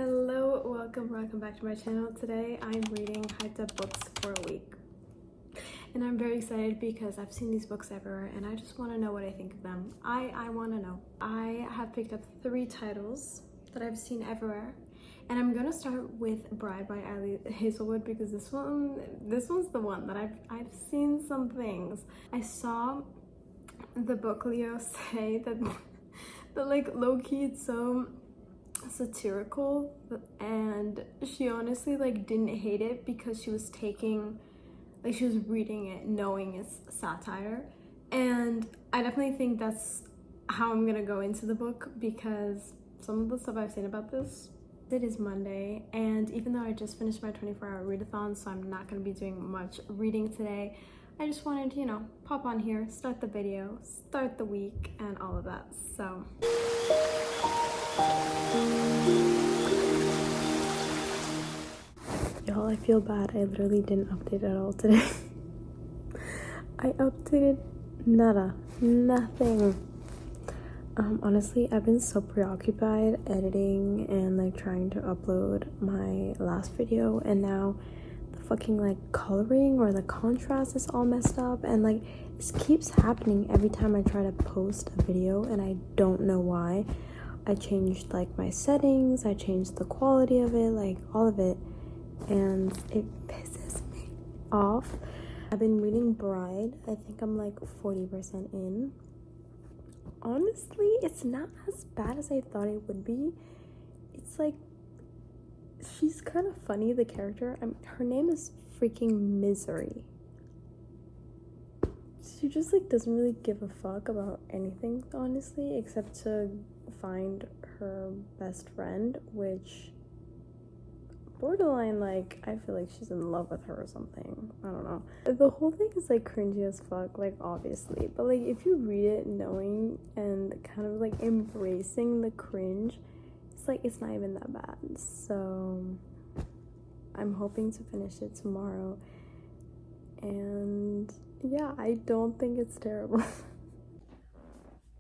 Hello, welcome back to my channel. Today I'm reading hiiii books for a week, and I'm very excited because I've seen these books everywhere and I just want to know what I think of them. I want to know. I have picked up 3 titles that I've seen everywhere, and I'm gonna start with Bride by Hazelwood because this one's the one that I've seen some things. I saw the book Leo say that like low-key it's so satirical, and she honestly like didn't hate it because she was reading it knowing it's satire, and I definitely think that's how I'm gonna go into the book because some of the stuff I've seen about this. It is Monday, and even though I just finished my 24-hour readathon, so I'm not gonna be doing much reading today, I just wanted to, you know, pop on here, start the video, start the week, and all of that. So y'all, I feel bad. I literally didn't update at all today. I updated nothing. Honestly, I've been so preoccupied editing and like trying to upload my last video, and now the fucking like coloring or the contrast is all messed up, and like this keeps happening every time I try to post a video, and I don't know why. I changed like my settings, I changed the quality of it, like all of it, and it pisses me off. I've been reading Bride. I think I'm like 40% in. Honestly, it's not as bad as I thought it would be. It's like, she's kind of funny, the character. Her name is freaking Misery. She just like doesn't really give a fuck about anything, honestly, except to find her best friend, which borderline, like, I feel like she's in love with her or something. I don't know. The whole thing is like cringy as fuck, like obviously, but like if you read it knowing and kind of like embracing the cringe, it's like it's not even that bad. So I'm hoping to finish it tomorrow, and yeah, I don't think it's terrible.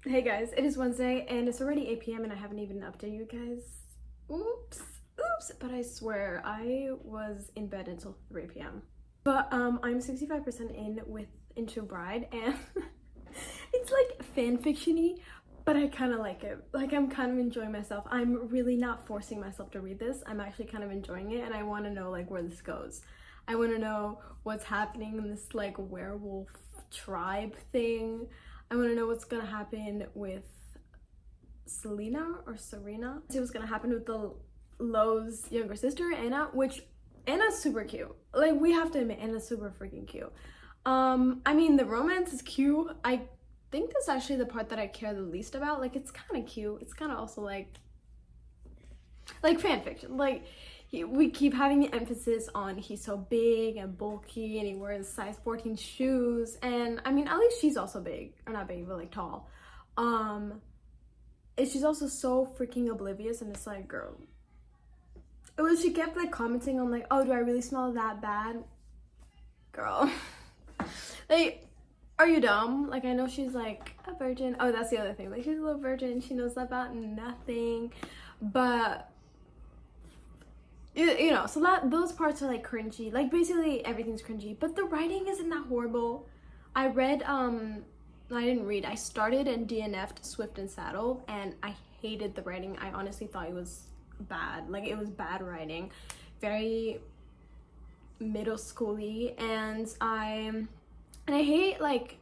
Hey guys, it is Wednesday and it's already 8 p.m. and I haven't even updated you guys. Oops, but I swear I was in bed until 3 p.m. But I'm 65% into Bride, and it's like fan fiction-y, but I kind of like it. Like, I'm kind of enjoying myself. I'm really not forcing myself to read this. I'm actually kind of enjoying it, and I want to know like where this goes. I want to know what's happening in this like werewolf tribe thing. I want to know what's gonna happen with Serena. See what's gonna happen with the Lowe's younger sister, Anna, which Anna's super cute. Like, we have to admit, Anna's super freaking cute. I mean, the romance is cute. I think that's actually the part that I care the least about. Like, it's kind of cute. It's kind of also like fan fiction. Like, we keep having the emphasis on he's so big and bulky and he wears size 14 shoes, and I mean, at least she's also big, or not big, but like tall. And she's also so freaking oblivious, and it's like, girl, she kept like commenting on like, oh, do I really smell that bad? Girl, like, are you dumb? Like, I know she's like a virgin. Oh, that's the other thing, like she's a little virgin, she knows about nothing, but you know, so those parts are like cringy. Like, basically everything's cringy, but the writing isn't that horrible. I read I started and DNF'd Swift and Saddle, and I hated the writing. I honestly thought it was bad. Like, it was bad writing, very middle schooly, and I hate like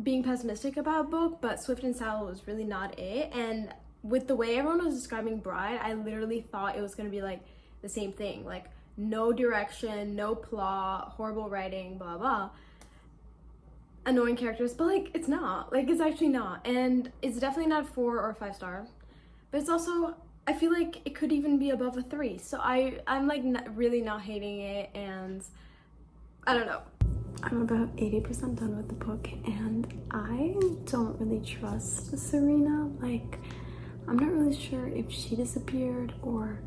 being pessimistic about a book, but Swift and Saddle was really not it. And with the way everyone was describing Bride, I literally thought it was gonna be like the same thing, like no direction, no plot, horrible writing, blah blah, annoying characters, but like it's not. Like, it's actually not, and it's definitely not 4 or 5 star, but it's also, I feel like it could even be above a 3. So I'm like really not hating it, and I don't know. I'm about 80% done with the book, and I don't really trust Serena. Like, I'm not really sure if she disappeared or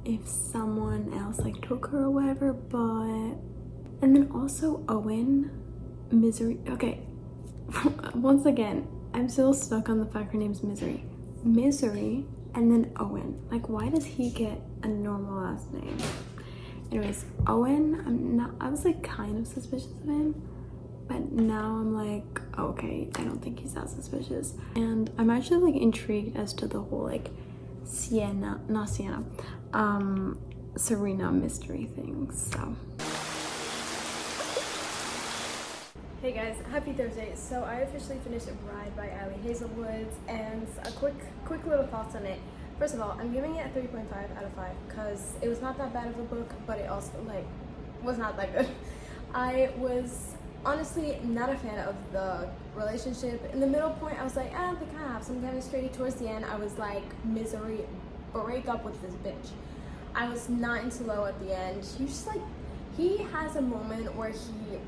if someone else like took her or whatever, but, and then also Owen, Misery. Okay, once again, I'm still stuck on the fact her name's Misery. Misery and then Owen. Like, why does he get a normal last name? Anyways, Owen, I was like kind of suspicious of him, but now I'm like, okay, I don't think he's that suspicious. And I'm actually like intrigued as to the whole like Serena mystery thing, so. Hey guys, happy Thursday. So I officially finished Bride by Hazelwood, and a quick little thoughts on it. First of all, I'm giving it a 3.5 out of 5 because it was not that bad of a book, but it also like was not that good. I was honestly not a fan of the relationship. In the middle point, I was like, they kind of have some chemistry. Towards the end, I was like, misery, break up with this bitch. I was not into Lo at the end. He has a moment where he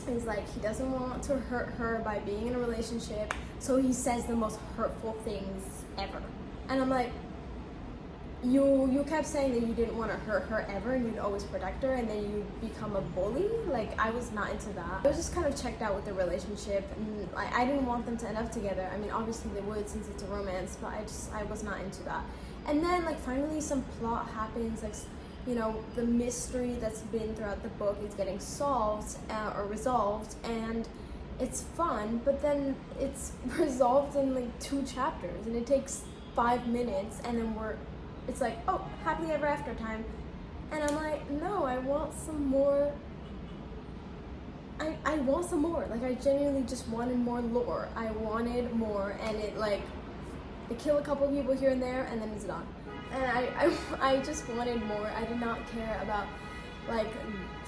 is like, he doesn't want to hurt her by being in a relationship, so he says the most hurtful things ever. And I'm like, you kept saying that you didn't want to hurt her ever and you'd always protect her, and then you become a bully. Like, I was not into that. I was just kind of checked out with the relationship, and I didn't want them to end up together. I mean, obviously they would since it's a romance, but I was not into that. And then like finally some plot happens, like, you know, the mystery that's been throughout the book is getting solved or resolved, and it's fun, but then it's resolved in like 2 chapters and it takes 5 minutes, and then it's like, oh, happily ever after time. And I'm like, no, I want some more. I want some more. Like, I genuinely just wanted more lore. I wanted more, and it like, they kill a couple people here and there, and then it's done. And I just wanted more. I did not care about like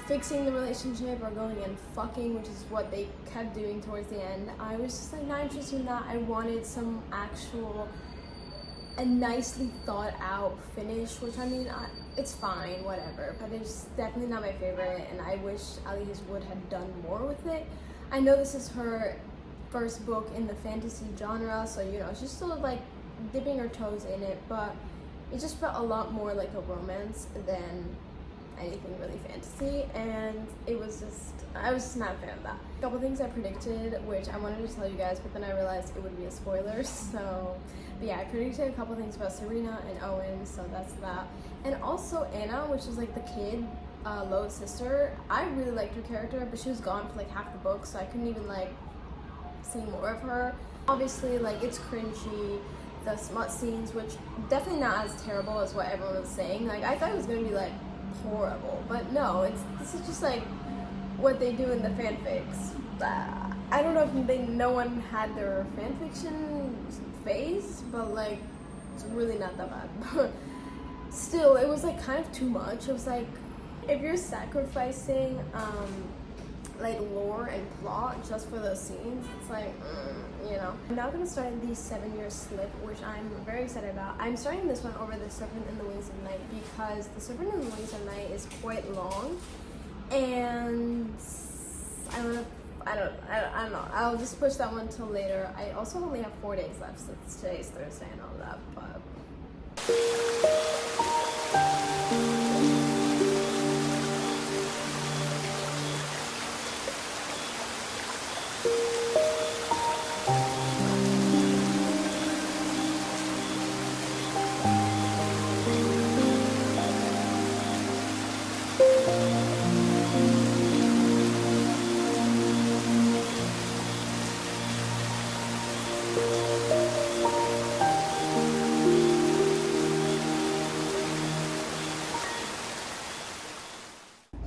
fixing the relationship or going and fucking, which is what they kept doing towards the end. I was just like not interested in that. I wanted some actual, a nicely thought out finish, which I mean, it's fine, whatever, but it's definitely not my favorite, and I wish Ali Hazelwood had done more with it. I know this is her first book in the fantasy genre, so you know, she's still like dipping her toes in it, but it just felt a lot more like a romance than anything really fantasy, and I was just not a fan of that. A couple things I predicted, which I wanted to tell you guys, but then I realized it would be a spoiler, so, but yeah, I predicted a couple things about Serena and Owen, so that's that. And also Anna, which is like the kid, Lo's sister. I really liked her character, but she was gone for like half the book, so I couldn't even like see more of her. Obviously, like, it's cringy, the smut scenes, which definitely not as terrible as what everyone was saying. Like, I thought it was gonna be like horrible, but no, this is just like what they do in the fanfics. I don't know if no one had their fanfiction phase, but like, it's really not that bad. Still, it was like kind of too much. It was like, if you're sacrificing like lore and plot just for those scenes, it's like, you know. I'm now gonna start the 7-year slip, which I'm very excited about. I'm starting this one over the Serpent in the Wings of Night because the Serpent in the Wings of Night is quite long, and I don't know. I'll just push that one till later. I also only have 4 days left since today's Thursday and all that, but.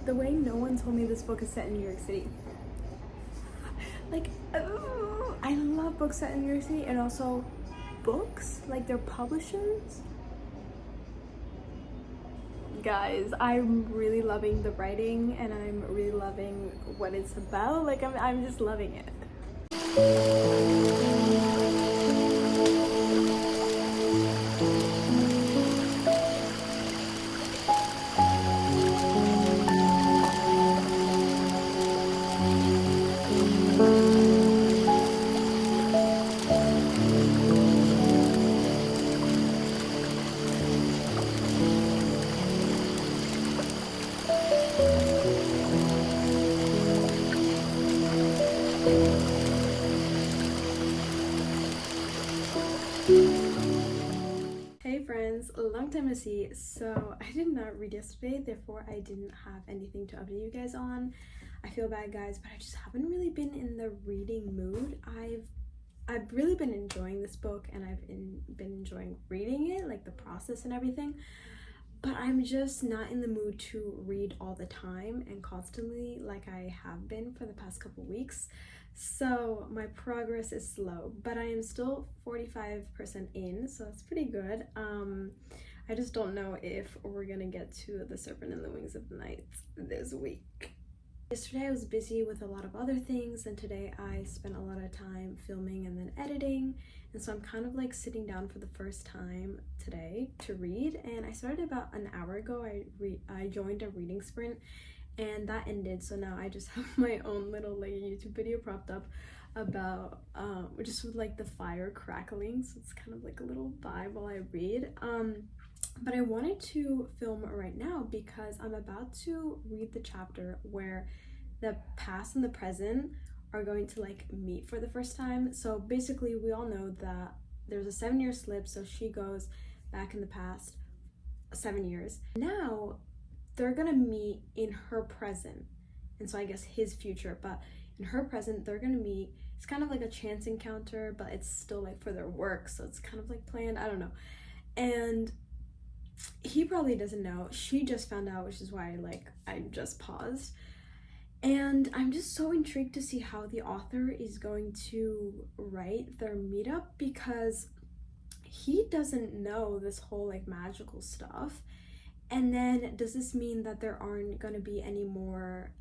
The way no one told me this book is set in New York City. Like, I love books set in New York City, and also books, like their publishers. Guys, I'm really loving the writing, and I'm really loving what it's about. Like, I'm just loving it. time no see. So I did not read yesterday, therefore I didn't have anything to update you guys on. I feel bad, guys, but I just haven't really been in the reading mood. I've really been enjoying this book, and I've been enjoying reading it, like the process and everything, but I'm just not in the mood to read all the time and constantly like I have been for the past couple weeks. So my progress is slow, but I am still 45% in, so that's pretty good. I just don't know if we're gonna get to The Serpent and the Wings of the Night this week. Yesterday I was busy with a lot of other things, and today I spent a lot of time filming and then editing, and so I'm kind of like sitting down for the first time today to read. And I started about an hour ago. I joined a reading sprint, and that ended, so now I just have my own little like YouTube video propped up about just with like the fire crackling, so it's kind of like a little vibe while I read. But I wanted to film right now because I'm about to read the chapter where the past and the present are going to like meet for the first time. So basically we all know that there's a 7-year slip, so she goes back in the past 7 years. Now they're gonna meet in her present, and so I guess his future, but in her present they're gonna meet. It's kind of like a chance encounter, but it's still like for their work, so it's kind of like planned, I don't know. And he probably doesn't know. She just found out, which is why I just paused. And I'm just so intrigued to see how the author is going to write their meetup, because he doesn't know this whole like magical stuff. And then does this mean that there aren't going to be any more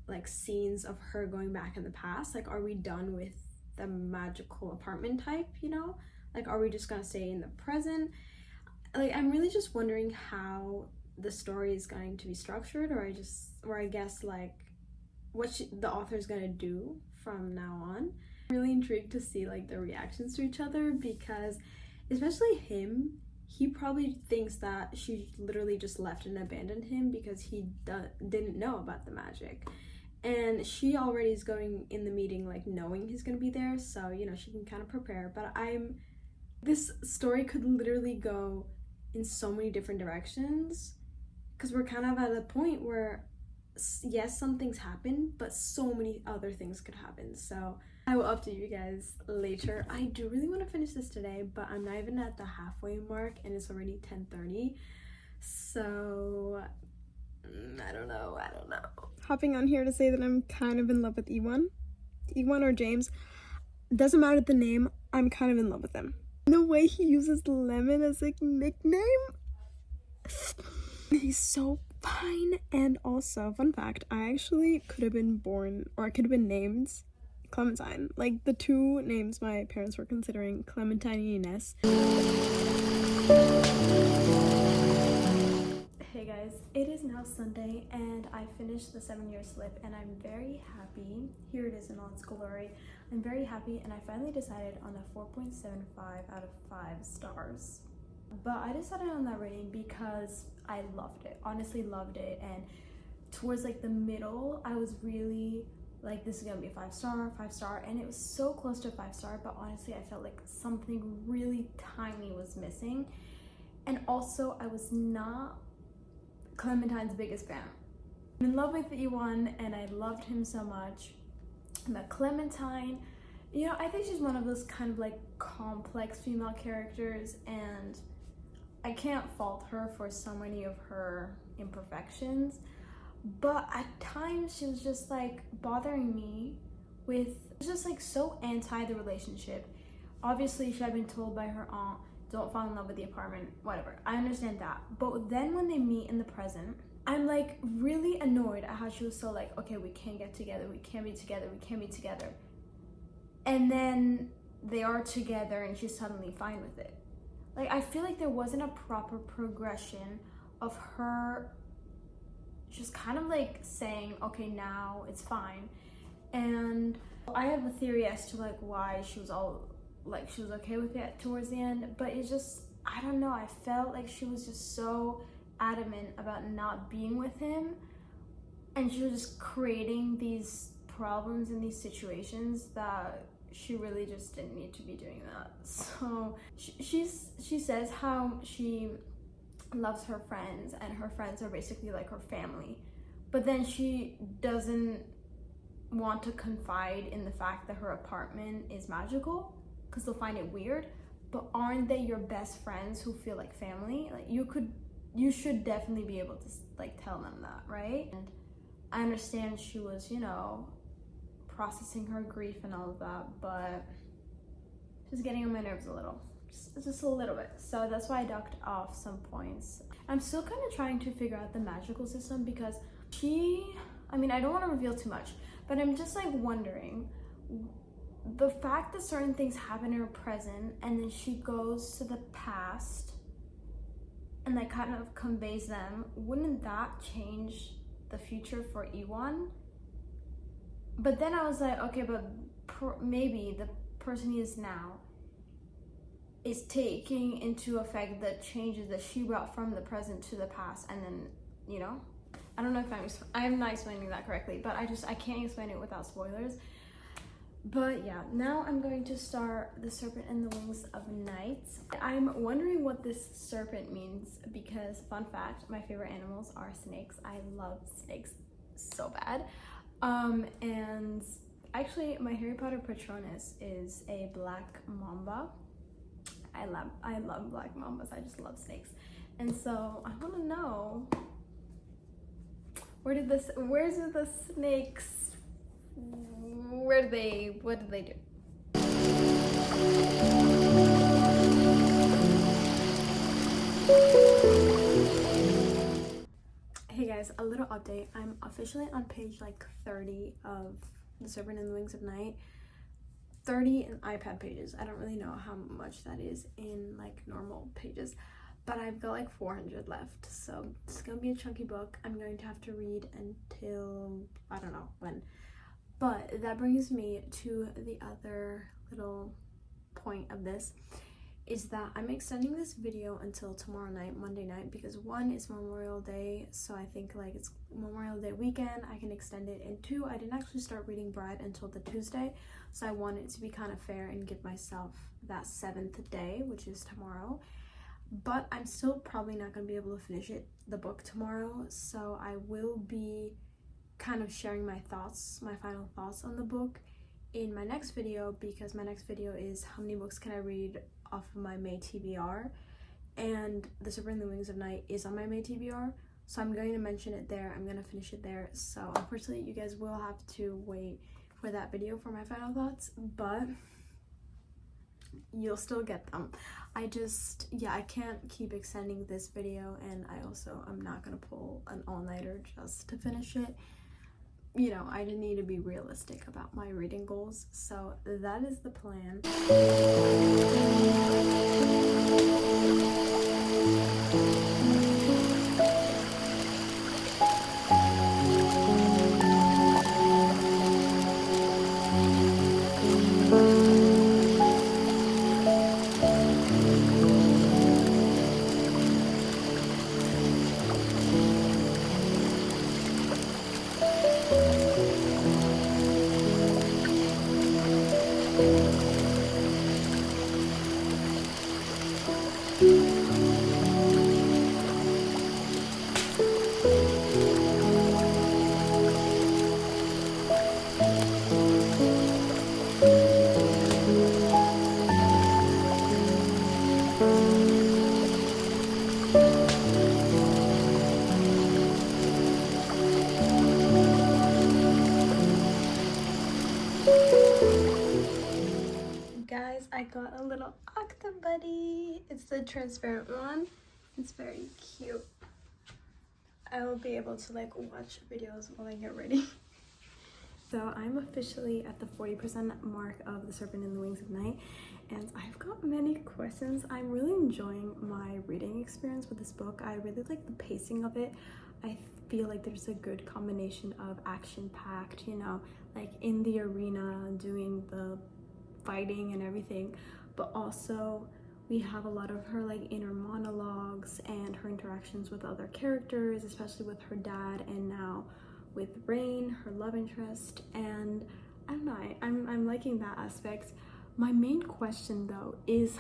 like scenes of her going back in the past? Like, are we done with the magical apartment type, you know? Like, are we just going to stay in the present? Like, I'm really just wondering how the story is going to be structured, or I guess like what the author is going to do from now on. I'm really intrigued to see like their reactions to each other, because especially him, he probably thinks that she literally just left and abandoned him because he didn't know about the magic. And she already is going in the meeting like knowing he's going to be there, so you know, she can kind of prepare. But this story could literally go in so many different directions, because we're kind of at a point where yes, some things happen, but so many other things could happen. So I will update you guys later. I do really want to finish this today, but I'm not even at the halfway mark, and it's already 10:30. So I don't know. Hopping on here to say that I'm kind of in love with Ewan or James. Doesn't matter the name, I'm kind of in love with him. The way he uses lemon as a nickname, he's so fine. And also, fun fact, I actually could have been born, or I could have been named Clementine. Like, the two names my parents were considering, Clementine and Ines. Hey guys, it is now Sunday, and I finished the 7-year slip, and I'm very happy. Here it is in all its glory. I'm very happy, and I finally decided on a 4.75 out of 5 stars. But I decided on that rating because I loved it, honestly loved it. And towards like the middle, I was really like, this is gonna be a 5-star, and it was so close to a 5-star, but honestly I felt like something really tiny was missing. And also, I was not Clementine's biggest fan. I'm in love with Ewan, and I loved him so much. But Clementine, you know, I think she's one of those kind of like complex female characters, and I can't fault her for so many of her imperfections, but at times she was just like bothering me with just like so anti the relationship. Obviously she had been told by her aunt, don't fall in love with the apartment, whatever. I understand that. But then when they meet in the present, I'm like really annoyed at how she was so like, okay, we can't get together, we can't be together, we can't be together. And then they are together and she's suddenly fine with it. Like, I feel like there wasn't a proper progression of her just kind of like saying, okay, now it's fine. And I have a theory as to like why she was okay with it towards the end, but it's just, I don't know, I felt like she was just so adamant about not being with him, and she was just creating these problems in these situations that she really just didn't need to be doing that. So she says how she loves her friends, and her friends are basically like her family. But then she doesn't want to confide in the fact that her apartment is magical because they'll find it weird. But aren't they your best friends who feel like family? Like you should definitely be able to like tell them that, right? And I understand she was, you know, processing her grief and all of that, but just getting on my nerves a little. Just a little bit. So that's why I ducked off some points. I'm still kind of trying to figure out the magical system because I mean, I don't want to reveal too much, but I'm just like wondering, the fact that certain things happen in her present and then she goes to the past and like kind of conveys them, wouldn't that change the future for Iwan? But then I was like, okay, but maybe the person he is now is taking into effect the changes that she brought from the present to the past, and then, you know, I don't know if I'm not explaining that correctly, but I can't explain it without spoilers. But yeah, now I'm going to start The Serpent and the Wings of Night. I'm wondering what this serpent means because, fun fact, my favorite animals are snakes. I love snakes so bad. And actually my Harry Potter Patronus is a black mamba. I love black mambas. I just love snakes. And so I want to know, where's the snakes? What did they do? Hey guys, a little update. I'm officially on page like 30 of The Serpent and the Wings of Night. 30 in iPad pages. I don't really know how much that is in like normal pages, but I've got like 400 left, so it's gonna be a chunky book. I'm going to have to read until I don't know when. But that brings me to the other little point of this, is that I'm extending this video until tomorrow night, Monday night, because one, it's Memorial Day, so I think like it's Memorial Day weekend, I can extend it, and two, I didn't actually start reading Bride until the Tuesday, so I want it to be kind of fair and give myself that 7th day, which is tomorrow. But I'm still probably not going to be able to finish the book tomorrow, so I will be kind of sharing my final thoughts on the book in my next video, because my next video is how many books can I read off of my May TBR, and The Serpent and the Wings of Night is on my May TBR, so I'm going to mention it there. I'm going to finish it there, so unfortunately you guys will have to wait for that video for my final thoughts, but you'll still get them. I can't keep extending this video, and I'm not going to pull an all-nighter just to finish it. You know, I need to be realistic about my reading goals, so that is the plan. Guys, I got a little octobuddy. It's the transparent one. It's very cute. I will be able to like watch videos while I get ready. So I'm officially at the 40% mark of The Serpent and the Wings of Night, and I've got many questions. I'm really enjoying my reading experience with this book. I really like the pacing of it. I feel like there's a good combination of action-packed, you know, like in the arena doing the fighting and everything, but also we have a lot of her like inner monologues and her interactions with other characters, especially with her dad and now with Rain, her love interest, and I don't know, I'm liking that aspect. My main question though is,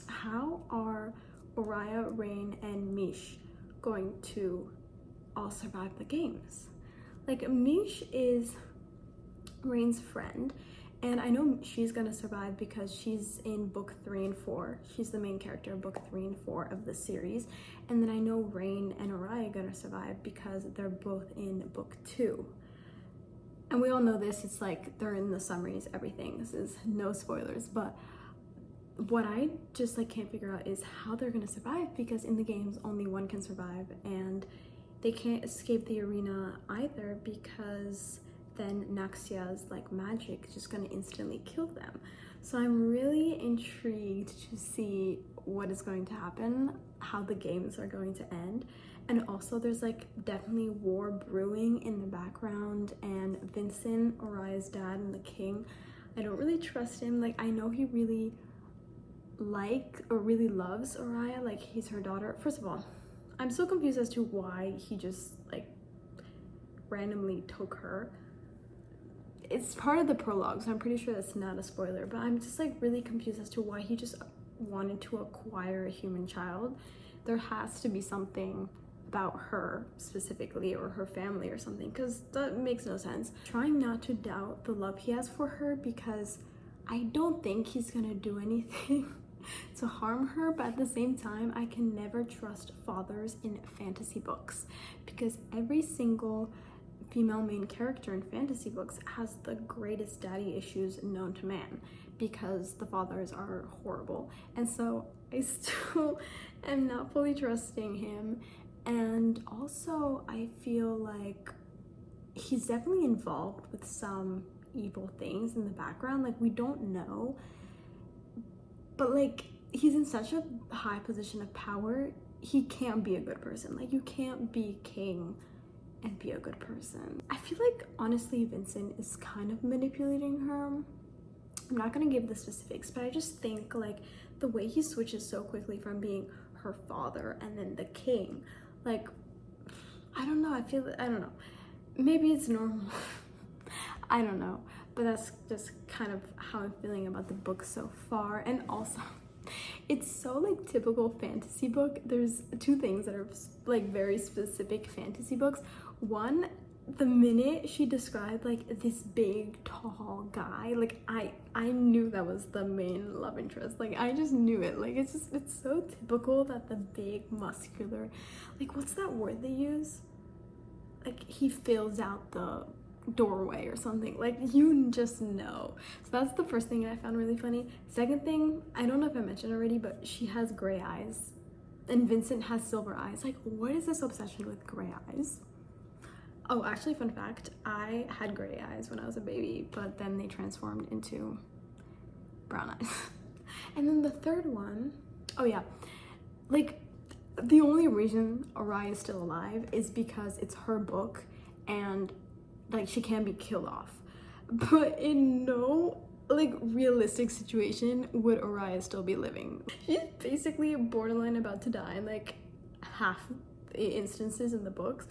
how are Oriah, Rain, and Mish going to all survive the games? Like, Mish is Rain's friend, and I know she's gonna survive because she's in book 3 and 4. She's the main character of book 3 and 4 of the series. And then I know Rain and Oriah are gonna survive because they're both in book 2. And we all know this, it's like they're in the summaries, everything. This is no spoilers, but what I just like can't figure out is how they're gonna survive, because in the games only one can survive, and they can't escape the arena either because then Naxia's like magic is just gonna instantly kill them. So I'm really intrigued to see what is going to happen, how the games are going to end. And also there's like definitely war brewing in the background, and Vincent, Oriah's dad and the king, I don't really trust him. Like, I know he really really loves Oriah, like he's her daughter. First of all, I'm so confused as to why he just like randomly took her. It's part of the prologue, so I'm pretty sure that's not a spoiler, but I'm just like really confused as to why he just wanted to acquire a human child. There has to be something about her specifically, or her family or something, because that makes no sense. Trying not to doubt the love he has for her, because I don't think he's gonna do anything to harm her, but at the same time I can never trust fathers in fantasy books, because every single female main character in fantasy books has the greatest daddy issues known to man, because the fathers are horrible. And so I still am not fully trusting him. And also I feel like he's definitely involved with some evil things in the background. Like, we don't know, but like he's in such a high position of power, he can't be a good person. Like, you can't be king and be a good person. I feel like honestly Vincent is kind of manipulating her. I'm not gonna give the specifics, but I just think like the way he switches so quickly from being her father and then the king, like, I don't know, I don't know, maybe it's normal. I don't know, but that's just kind of how I'm feeling about the book so far. And also it's so like typical fantasy book. There's two things that are like very specific fantasy books. One, the minute she described like this big tall guy, like I knew that was the main love interest. Like, I just knew it. Like, it's so typical that the big muscular, like, what's that word they use, like he fills out the doorway or something, like, you just know. So that's the first thing I found really funny. Second thing, I don't know if I mentioned already, but she has gray eyes and Vincent has silver eyes. Like, what is this obsession with gray eyes? Oh, actually, fun fact, I had gray eyes when I was a baby, but then they transformed into brown eyes. And then the third one, oh yeah, like, the only reason Oriah is still alive is because it's her book and like she can be killed off. But in no like realistic situation would Oriah still be living. She's basically borderline about to die in like half the instances in the books.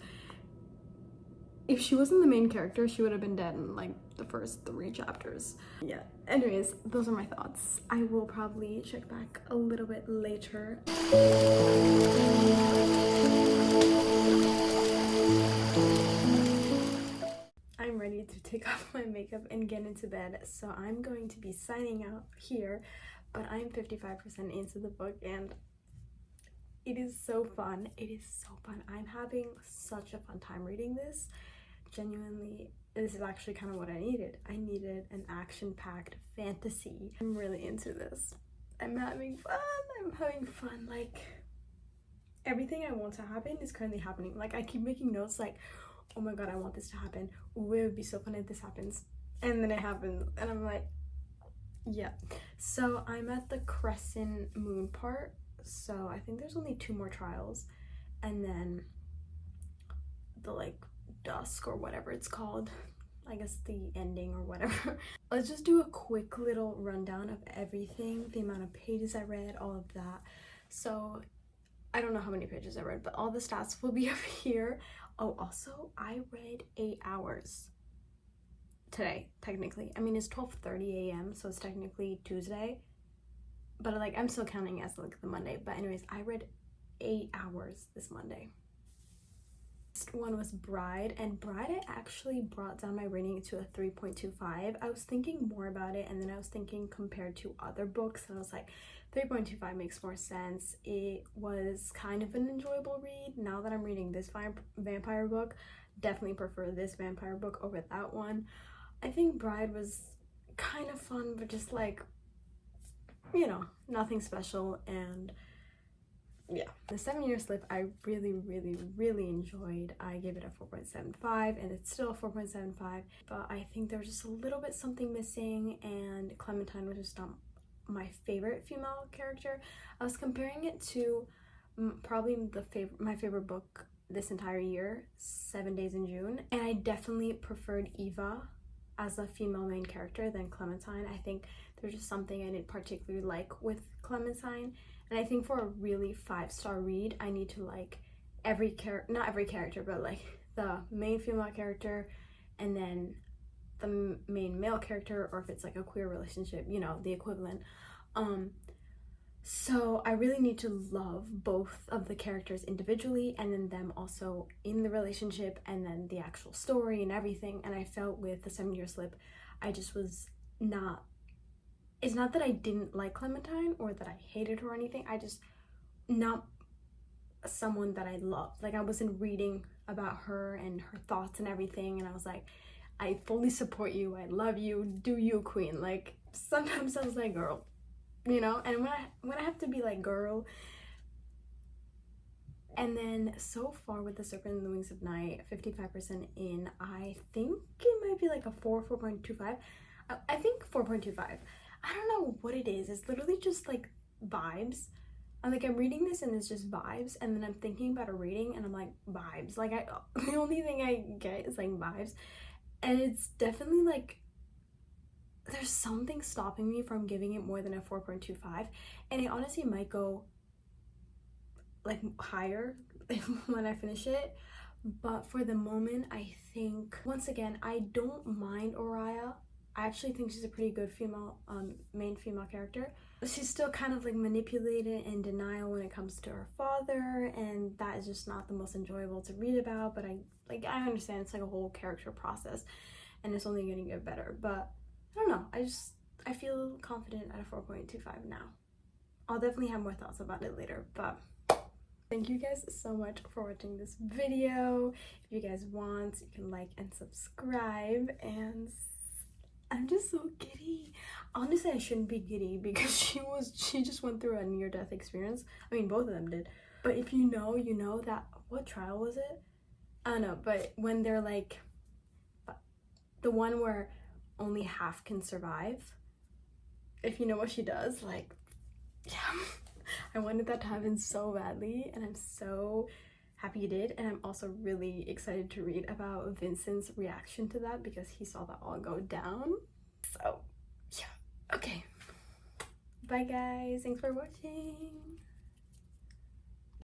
If she wasn't the main character, she would have been dead in like the first 3 chapters. Yeah, anyways, those are my thoughts. I will probably check back a little bit later. I'm ready to take off my makeup and get into bed, so I'm going to be signing out here, but I'm 55% into the book and it is so fun. It is so fun. I'm having such a fun time reading this. Genuinely, this is actually kind of what I needed. I needed an action-packed fantasy. I'm really into this. I'm having fun. Like, everything I want to happen is currently happening. Like, I keep making notes like, oh my god, I want this to happen. Ooh, it would be so fun if this happens. And then it happens and I'm like, yeah. So I'm at the crescent moon part, so I think there's only 2 more trials and then the like dusk or whatever it's called, I guess the ending or whatever. Let's just do a quick little rundown of everything, the amount of pages I read, all of that. So I don't know how many pages I read, but all the stats will be up here. Oh, also I read 8 hours today, technically. I mean, it's 12:30 a.m. so it's technically Tuesday, but like I'm still counting as like the Monday. But anyways, I read 8 hours this Monday. Next one was Bride, and Bride I actually brought down my rating to a 3.25. I was thinking more about it, and then I was thinking compared to other books, and I was like 3.25 makes more sense. It was kind of an enjoyable read. Now that I'm reading this vampire book, definitely prefer this vampire book over that one. I think Bride was kind of fun, but just like, you know, nothing special. And yeah, the 7-Year Slip I really enjoyed. I gave it a 4.75, and it's still a 4.75, but I think there was just a little bit something missing, and Clementine was just not my favorite female character. I was comparing it to probably my favorite book this entire year, 7 Days in June, and I definitely preferred Eva as a female main character than Clementine. I think there's just something I didn't particularly like with Clementine, and I think for a really 5-star read, I need to like not every character, but like the main female character, and then the main male character, or if it's like a queer relationship, you know, the equivalent. So I really need to love both of the characters individually, and then them also in the relationship, and then the actual story and everything. And I felt with the 7-Year Slip, I just was not, it's not that I didn't like Clementine or that I hated her or anything, I just not someone that I loved. Like I wasn't reading about her and her thoughts and everything, and I was like, I fully support you, I love you, do you, queen. Like sometimes I was like, girl, you know. And when I have to be like, girl. And then so far with The Serpent and the Wings of Night, 55% in, I think it might be like a 4.25. I think 4.25. I don't know what it is. It's literally just like vibes. I'm reading this and it's just vibes, and then I'm thinking about a rating and I'm like, vibes. Like the only thing I get is like vibes. And it's definitely like, there's something stopping me from giving it more than a 4.25, and it honestly might go like higher when I finish it. But for the moment, I think, once again, I don't mind Oriah. I actually think she's a pretty good female, main female character. She's still kind of like manipulated and denial when it comes to her father, and that is just not the most enjoyable to read about. But I understand it's like a whole character process, and it's only gonna get better. But I don't know, I feel confident at a 4.25 now. I'll definitely have more thoughts about it later, but thank you guys so much for watching this video. If you guys want, you can like and subscribe, and I'm just so giddy. Honestly, I shouldn't be giddy because she just went through a near-death experience. I mean, both of them did. But if you know, you know that, what trial was it? I don't know, but when they're like, the one where only half can survive, if you know what she does, like, yeah. I wanted that to happen so badly, and I'm so happy you did. And I'm also really excited to read about Vincent's reaction to that, because he saw that all go down. So yeah, okay, bye guys, thanks for watching.